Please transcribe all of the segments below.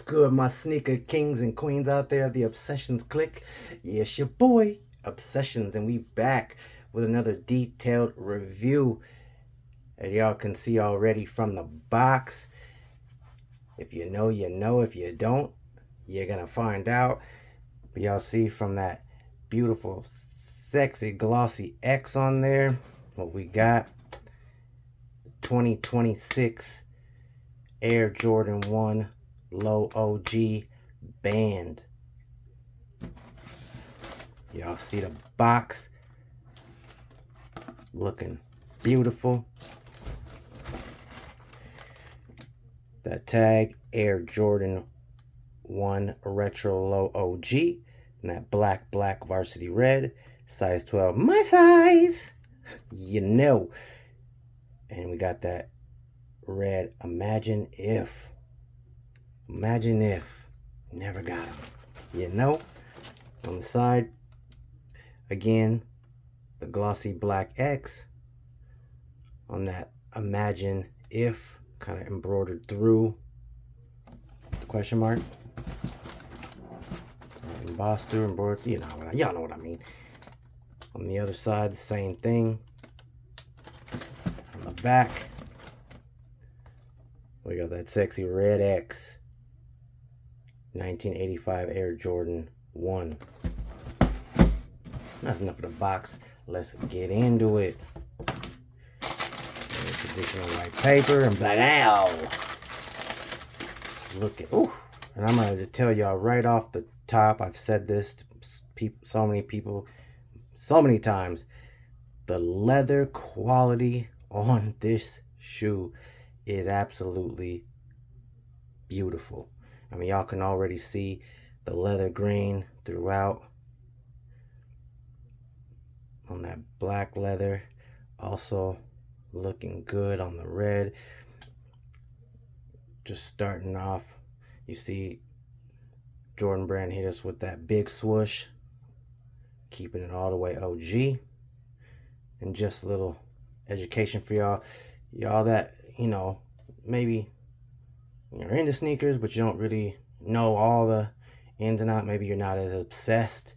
What's good, my sneaker kings and queens out there? The Obsessions Click. Yeah, it's your boy, Obsessions, and we back with another detailed review. And y'all can see already from the box. If you know, you know. If you don't, you're gonna find out. But y'all see from that beautiful, sexy, glossy X on there, what we got. 2026 Air Jordan 1 Low OG band. Y'all see the box looking beautiful. That tag, Air Jordan 1 Retro Low OG, and that black varsity red, size 12, my size, you know. And we got that red Imagine If. Imagine If. Never got them. You know? On the side, again, the glossy black X on that Imagine If, kind of embroidered through the question mark. Embossed through, embroidered, y'all know what I mean. On the other side, the same thing. On the back, we got that sexy red X, 1985 Air Jordan 1. That's enough of the box. Let's get into it. Traditional white paper and black. Ow! Look at, ooh. And I'm going to tell y'all right off the top, I've said this to so many people, so many times. The leather quality on this shoe is absolutely beautiful. I mean, y'all can already see the leather grain throughout on that black leather. Also looking good on the red. Just starting off, you see Jordan Brand hit us with that big swoosh, keeping it all the way OG. And just a little education for y'all that, maybe you're into sneakers, but you don't really know all the ins and outs. Maybe you're not as obsessed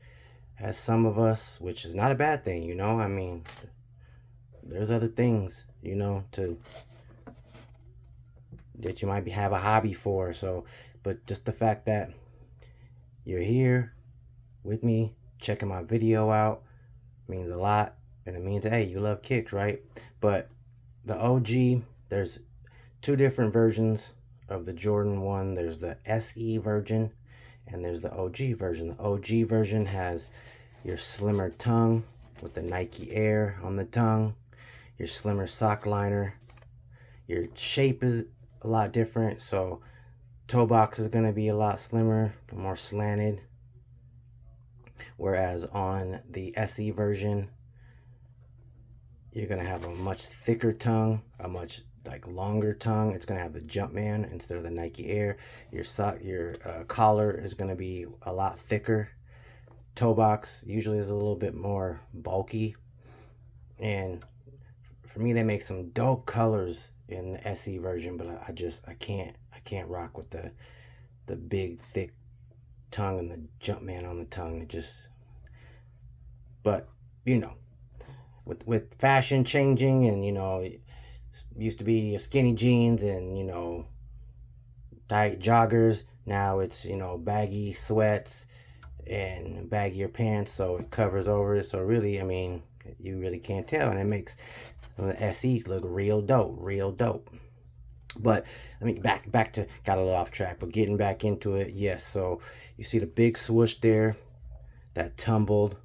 as some of us, which is not a bad thing, I mean, there's other things, that you might have a hobby for. So, but just the fact that you're here with me, checking my video out, means a lot. And it means, hey, you love kicks, right? But the OG, there's two different versions of the Jordan 1. There's the SE version and there's the OG version. The OG version has your slimmer tongue with the Nike Air on the tongue, your slimmer sock liner. Your shape is a lot different, so toe box is going to be a lot slimmer, more slanted. Whereas on the SE version, you're going to have a much thicker tongue, a much longer tongue. It's going to have the Jumpman instead of the Nike Air. Your collar is going to be a lot thicker. Toe box usually is a little bit more bulky. And for me, they make some dope colors in the SE version, but I can't rock with the big thick tongue and the Jumpman on the tongue. But with fashion changing, and it used to be skinny jeans and tight joggers. Now it's baggy sweats and baggier pants, so it covers over it. So really, I mean, you really can't tell, and it makes the SEs look real dope. But I mean, back to, got a little off track, but getting back into it. Yes, so you see the big swoosh there, that tumbled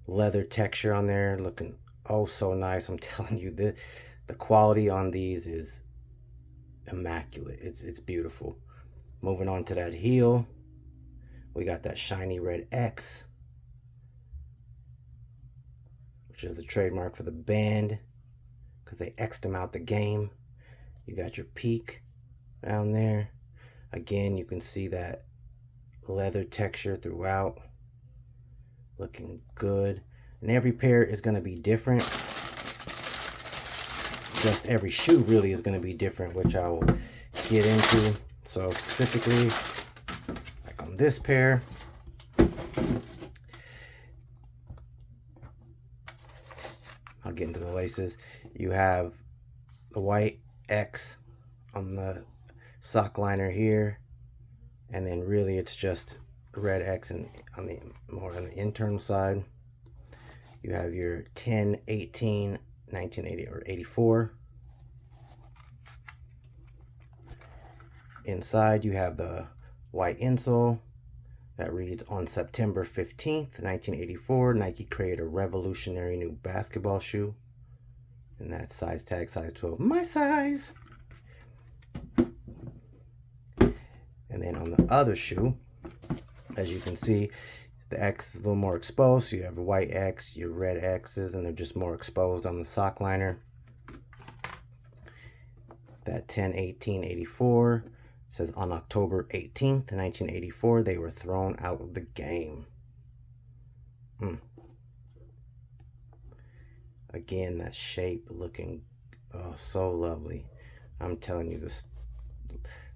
leather texture on there, looking oh so nice. I'm telling you, the quality on these is immaculate. It's beautiful. Moving on to that heel, we got that shiny red X, which is the trademark for the band, because they X'd them out the game. You got your peak down there. Again, you can see that leather texture throughout, looking good. And every pair is going to be different. Just every shoe really is going to be different, which I will get into. So specifically, like on this pair, I'll get into the laces. You have the white X on the sock liner here, and then really it's just red X and on the more on the internal side. You have your 10, 18, 1980 or 84. Inside you have the white insole that reads, on September 15th, 1984, Nike created a revolutionary new basketball shoe. And that size tag, size 12, my size. And then on the other shoe, as you can see, the X is a little more exposed. So you have a white X, your red X's, and they're just more exposed on the sock liner. That 10, 18, 84 says, on October 18th, 1984, they were thrown out of the game. Again, that shape looking so lovely. I'm telling you, this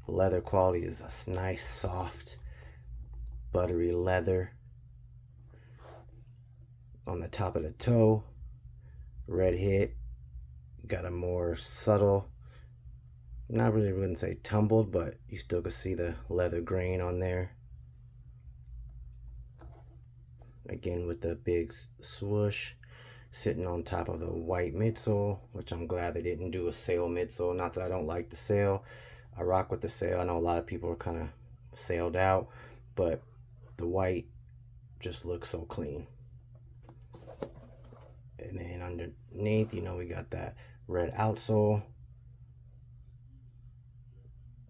leather quality is a nice, soft, buttery leather. On the top of the toe, red hit, got a more subtle, not really, wouldn't say tumbled, but you still can see the leather grain on there. Again, with the big swoosh sitting on top of the white midsole, which I'm glad they didn't do a sail midsole. Not that I don't like the sail. I rock with the sail. I know a lot of people are kind of sailed out, but the white just looks so clean. And then underneath, you know, we got that red outsole.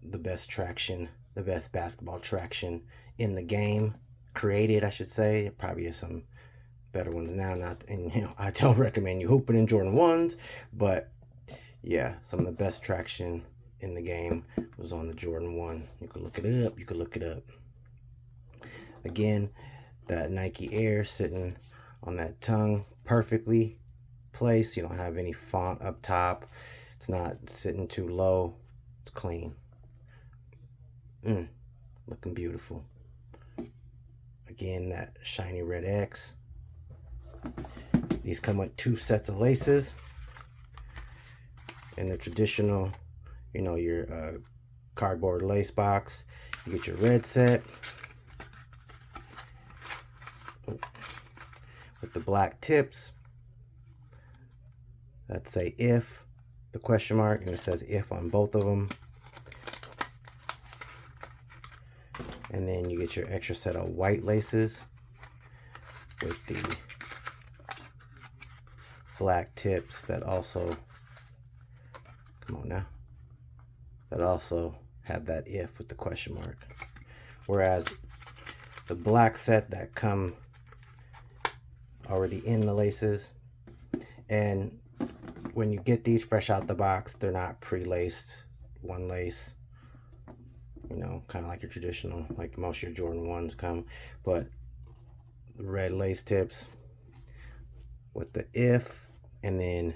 The best traction, the best basketball traction in the game, created, I should say. There probably is some better ones now. And you know, I don't recommend you hooping in Jordan 1s, but yeah, some of the best traction in the game was on the Jordan 1. You could look it up. You could look it up. Again, that Nike Air sitting on that tongue perfectly placed. You don't have any font up top. It's not sitting too low. It's clean. Looking beautiful. Again, that shiny red X. These come with 2 sets of laces. In the traditional, you know, your cardboard lace box, you get your red set with the black tips that say if, the question mark, and it says if on both of them. And then you get your extra set of white laces with the black tips that also, come on now, that also have that if with the question mark. Whereas the black set that come already in the laces, and when you get these fresh out the box, they're not pre-laced, one lace, you know, kind of like your traditional, like most of your Jordan 1s come, but the red lace tips with the if, and then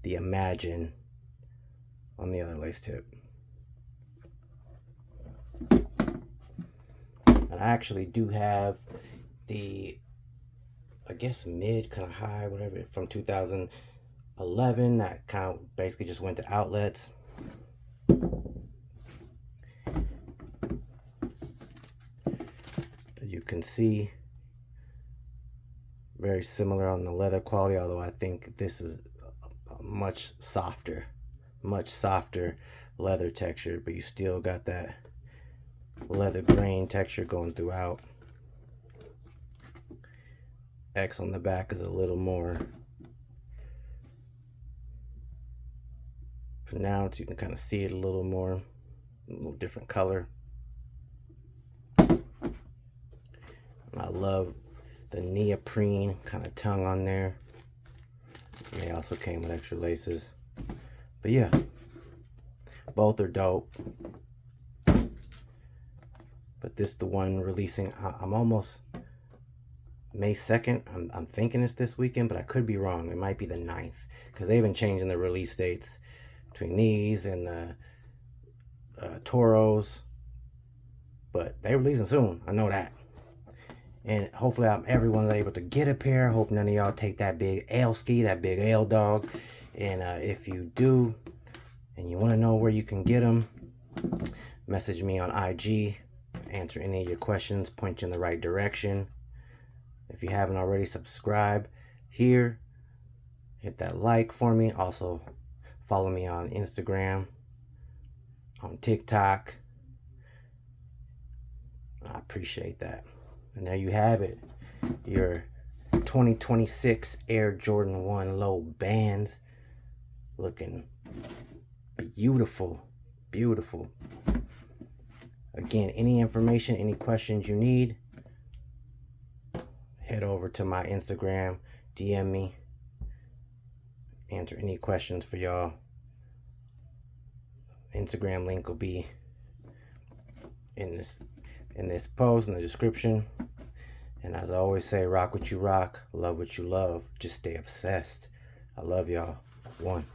the imagine on the other lace tip. And I actually do have the, I guess, mid, kind of high, whatever, from 2011 that kind of basically just went to outlets. You can see very similar on the leather quality, although I think this is a much softer leather texture, but you still got that leather grain texture going throughout. X on the back is a little more pronounced. You can kind of see it a little more, a little different color. I love the neoprene kind of tongue on there. They also came with extra laces. But yeah, both are dope. But this is the one releasing, I'm almost May 2nd. I'm thinking it's this weekend, but I could be wrong. It might be the 9th, because they've been changing the release dates between these and the Toros, but they're releasing soon. I know that. And hopefully everyone's able to get a pair. Hope none of y'all take that big L ski, that big L dog. And if you do, and you want to know where you can get them, message me on IG, answer any of your questions, point you in the right direction. If you haven't already, subscribe here, hit that like for me. Also follow me on Instagram, on TikTok. I appreciate that. And there you have it, your 2026 Air Jordan 1 Low Bands, looking beautiful, beautiful. Again, any information, any questions you need, head over to my Instagram, DM me, answer any questions for y'all. Instagram link will be in this post, in the description. And as I always say, rock what you rock, love what you love, just stay obsessed. I love y'all. One.